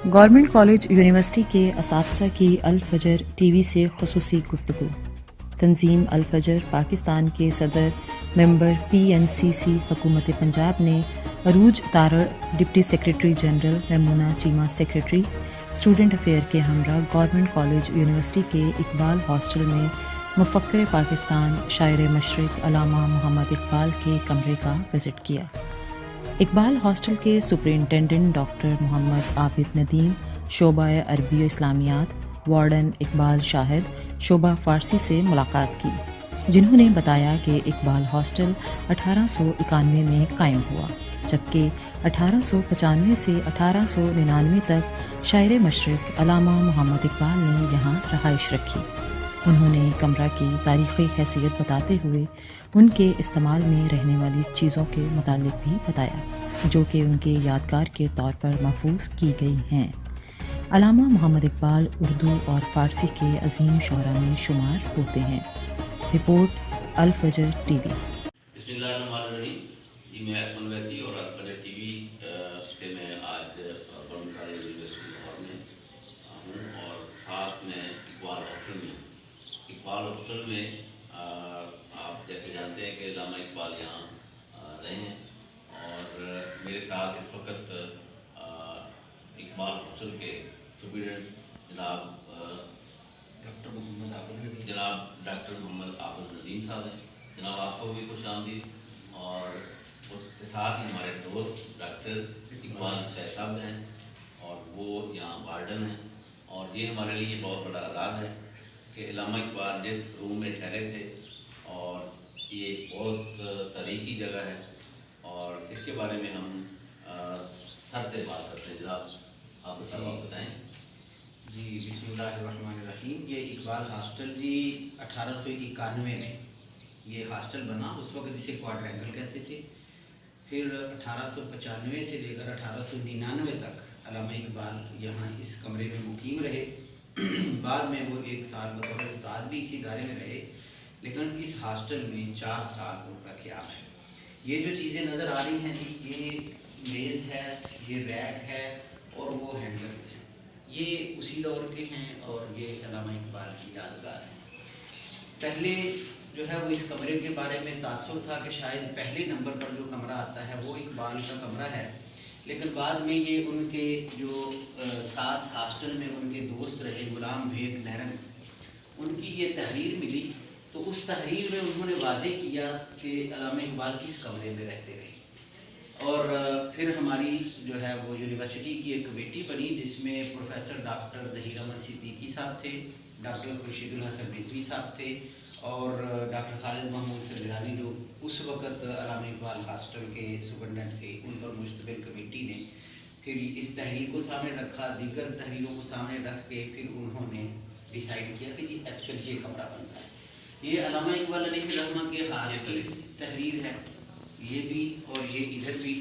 Government college university کے اساتذہ کی الفجر ٹی وی سے خصوصی گفتگو۔ تنظیم الفجر پاکستان کے صدر ممبر PNCC حکومت پنجاب نے Urooj Tarar deputy secretary general Maimoona Cheema secretary student affair کے ہمراہ گورنمنٹ کالج یونیورسٹی کے اقبال ہاسٹل میں مفکر پاکستان شاعر مشرق علامہ محمد اقبال کے کمرے کا وزٹ کیا۔ اقبال ہاسٹل کے سپرنٹینڈنٹ ڈاکٹر محمد عابد ندیم شعبہ عربی و اسلامیات، وارڈن اقبال شاہد شعبہ فارسی سے ملاقات کی، جنہوں نے بتایا کہ اقبال ہاسٹل 1891 میں قائم ہوا، جبکہ 1895 سے 1899 تک شاعر مشرق علامہ محمد اقبال نے یہاں رہائش رکھی۔ انہوں نے کمرہ کی تاریخی حیثیت بتاتے ہوئے ان کے استعمال میں رہنے والی چیزوں کے متعلق بھی بتایا، جو کہ ان کے یادگار کے طور پر محفوظ کی گئی ہیں۔ علامہ محمد اقبال اردو اور فارسی کے عظیم شعراء میں شمار ہوتے ہیں۔ رپورٹ الفجر ٹی وی۔ بسم اللہ الرحمن الرحیم۔ جی میں اسمن ویسی اور الفجر ٹی وی سے میں آج گورنمنٹ کالج یونیورسٹی لاہور میں ہوں اور ساتھ میں اقبال ہاسٹل میں ہوں۔ اقبال ہاسٹل میں آپ جیسے جانتے ہیں کہ علامہ اقبال یہاں رہے ہیں اور میرے ساتھ اس وقت اقبال ہاسٹل کے سپرنٹینڈنٹ جناب ڈاکٹر محمد عابد ندیم صاحب ہیں۔ جناب آپ کو بھی خوش آمدید، اور اس کے ساتھ ہی ہمارے دوست ڈاکٹر اقبال شاہ صاحب ہیں اور وہ یہاں وارڈن ہیں، اور یہ ہمارے لیے بہت بڑا اعزاز ہے کہ علامہ اقبال جس روم میں ٹھہرے تھے، اور یہ ایک بہت تاریخی جگہ ہے اور اس کے بارے میں ہم سر سے بات کرتے ہیں۔ جناب آپ کو سر آپ بتائیں۔ جی بسم اللہ الرحمن الرحیم۔ یہ اقبال ہاسٹل جی 1891 میں یہ ہاسٹل بنا، اس وقت اسے کوارٹرینگل کہتے تھے۔ پھر 1895 سے لے کر 1899 تک علامہ اقبال یہاں اس کمرے میں مقیم رہے۔ بعد میں وہ 1 سال بطور استاد بھی اسی ادارے میں رہے، لیکن اس ہاسٹل میں 4 سال ان کا قیام ہے۔ یہ جو چیزیں نظر آ رہی ہیں جی، یہ میز ہے، یہ ریک ہے اور وہ ہینڈلز ہیں، یہ اسی دور کے ہیں اور یہ علامہ اقبال کی یادگار ہے۔ پہلے جو ہے وہ اس کمرے کے بارے میں تاثر تھا کہ شاید پہلے نمبر پر جو کمرہ آتا ہے وہ اقبال کا کمرہ ہے، لیکن بعد میں یہ ان کے جو ساتھ ہاسٹل میں ان کے دوست رہے غلام بیگ نیرنگ، ان کی یہ تحریر ملی، تو اس تحریر میں انہوں نے واضح کیا کہ علامہ اقبال کس کمرے میں رہتے رہے۔ اور پھر ہماری جو ہے وہ یونیورسٹی کی ایک کمیٹی بنی جس میں پروفیسر ڈاکٹر ظہیر احمد صدیقی صاحب تھے، ڈاکٹر خورشید الحسن رضوی صاحب تھے، اور ڈاکٹر خالد محمود سرگرانی جو اس وقت علامہ اقبال ہاسٹل کے سپرنٹینڈنٹ تھے۔ ان پر مشتمل کمیٹی نے پھر اس تحریر کو سامنے رکھا، دیگر تحریروں کو سامنے رکھ کے پھر انہوں نے ڈیسائیڈ کیا کہ جی ایکچولی یہ کمرہ بنتا ہے۔ یہ علامہ اقبال علیہ الرحمہ کے ہاتھ کی تحریر ہے، یہ بھی اور یہ ادھر بھی،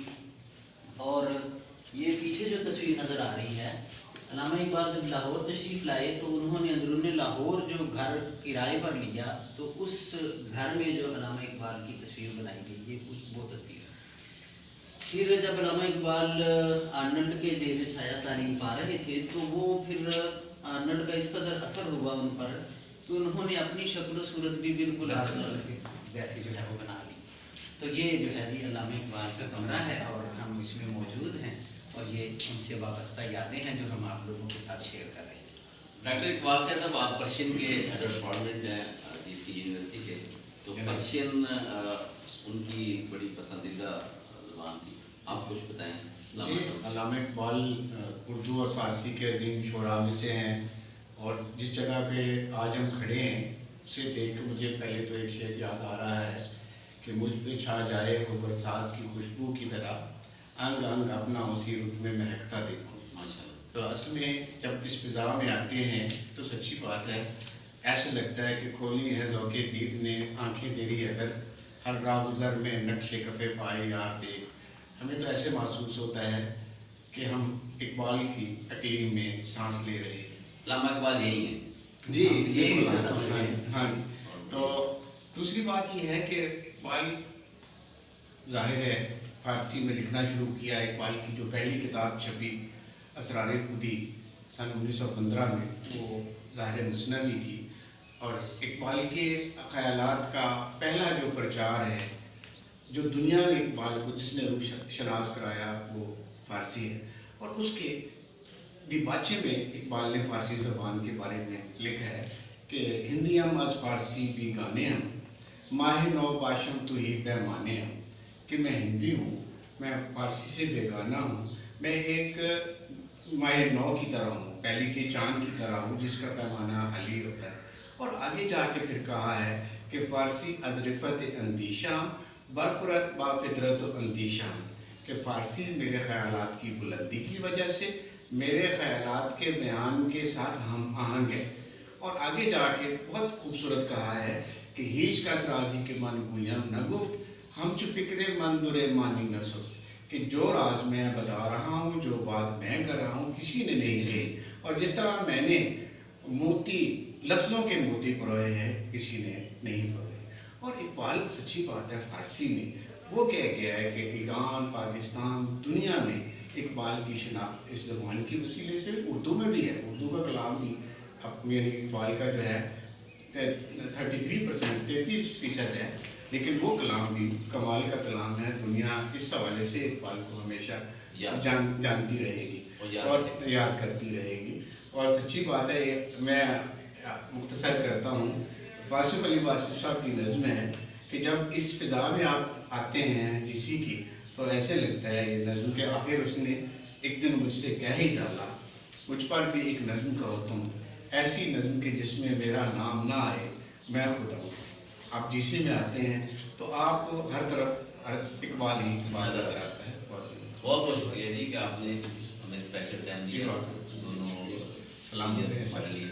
اور یہ پیچھے جو تصویر نظر آ رہی ہے، علامہ اقبال جب لاہور تشریف لائے تو انہوں نے اندرون لاہور جو گھر کرائے پر لیا، تو اس گھر میں جو علامہ اقبال کی تصویر بنائی گئی، یہ وہ تصویر ہے۔ پھر جب علامہ اقبال آرنلڈ کے زیر سایہ تعلیم پا رہے تھے تو وہ پھر آرنلڈ کا اس قدر اثر ہوا ان پر کہ انہوں نے اپنی شکل و صورت بھی بالکل آرنلڈ کے جیسی جو ہے وہ بنا لی۔ تو یہ جو ہے یہ علامہ اقبال کا کمرہ ہے اور ہم اس میں موجود ہیں، اور یہ ان سے وابستہ یادیں ہیں جو ہم آپ لوگوں کے ساتھ شیئر کر رہے ہیں۔ ڈاکٹر اقبال صاحب، آپ پرشین کے ہیڈ آف ڈپارٹمنٹ ہیں یونیورسٹی کے، تو پرشین ان کی بڑی پسندیدہ زبان تھی، آپ کچھ بتائیں۔ علامہ اقبال اردو اور فارسی کے عظیم شعراء میں سے ہیں، اور جس جگہ پہ آج ہم کھڑے ہیں اسے دیکھ کے مجھے پہلے تو ایک شعر یاد آ رہا ہے کہ مجھ پہ چھا جائے وہ برسات کی خوشبو کی طرح، انگ انگ اپنا اسی رت میں مہکتا دیکھو۔ تو اصل میں جب اس فضا میں آتے ہیں تو سچی بات ہے، ایسے لگتا ہے کہ کھولی ہے ذوق دید نے آنکھیں تیری اگر، ہر راہ گزر میں نقش کفے پائے یار دیکھ۔ ہمیں تو ایسے محسوس ہوتا ہے کہ ہم اقبال کی اقلیم میں سانس لے رہے ہیں۔ علامہ اقبال یہی ہیں جی یہی ہاں۔ تو دوسری بات یہ ہے کہ اقبال ظاہر ہے فارسی میں لکھنا شروع کیا۔ اقبال کی جو پہلی کتاب چھپی اسرار خودی سن 1915 میں وہ ظاہر مسنوی تھی، اور اقبال کے خیالات کا پہلا جو پرچار ہے جو دنیا میں اقبال کو جس نے روح شناس کرایا وہ فارسی ہے، اور اس کے دیباچے میں اقبال نے فارسی زبان کے بارے میں لکھا ہے کہ ہندیم از فارسی بھی گانے ہم، ماہ نو باشم تو ہی پیمانے ہم، کہ میں ہندی ہوں، میں فارسی سے بیگانہ ہوں، میں ایک ماہ نو کی طرح ہوں، پہلی کے چاند کی طرح ہوں جس کا پیمانہ علی ہوتا ہے۔ اور آگے جا کے پھر کہا ہے کہ فارسی از رفت اندیشہ برفرت با فطرت و اندیشہ، کہ فارسی میرے خیالات کی بلندی کی وجہ سے میرے خیالات کے بیان کے ساتھ ہم آہنگ ہے۔ اور آگے جا کے بہت خوبصورت کہا ہے کہ ہیچ کس رازی کے من گویم نہ گفت، ہم چو فکر من در مانی نہ سفت، کہ جو راز میں بتا رہا ہوں، جو بات میں کر رہا ہوں، کسی نے نہیں کہی، اور جس طرح میں نے موتی لفظوں کے موتی پروئے ہیں کسی نے نہیں پروئے۔ اور اقبال سچی بات ہے فارسی میں وہ کہہ گیا ہے کہ ایران، پاکستان، دنیا میں اقبال کی شناخت اس زبان کی وسیلے سے اردو میں بھی ہے، اردو کا کلام بھی یعنی اقبال کا جو ہے 33% ہے، لیکن وہ کلام بھی کمال کا کلام ہے۔ دنیا اس حوالے سے اقبال کو ہمیشہ جانتی رہے گی اور یاد کرتی رہے گی۔ اور سچی بات ہے، میں مختصر کرتا ہوں، واصف علی واصف صاحب کی نظم ہے کہ جب اس فضا میں آپ آتے ہیں جی سی کی تو ایسے لگتا ہے یہ نظم کے آخر اس نے ایک دن مجھ سے کہہ ہی ڈالا، مجھ پر بھی ایک نظم کہو تم، ایسی نظم کہ جس میں میرا نام نہ آئے میں خود ہوں۔ آپ جی سی میں آتے ہیں تو آپ کو ہر طرف اقبال ہی اقبال نظر آتا ہے۔ بہت بہت شکریہ جی کہ آپ نے ہمیں اسپیشل ٹائم دیا، دونوں سلام ہمارے لیے۔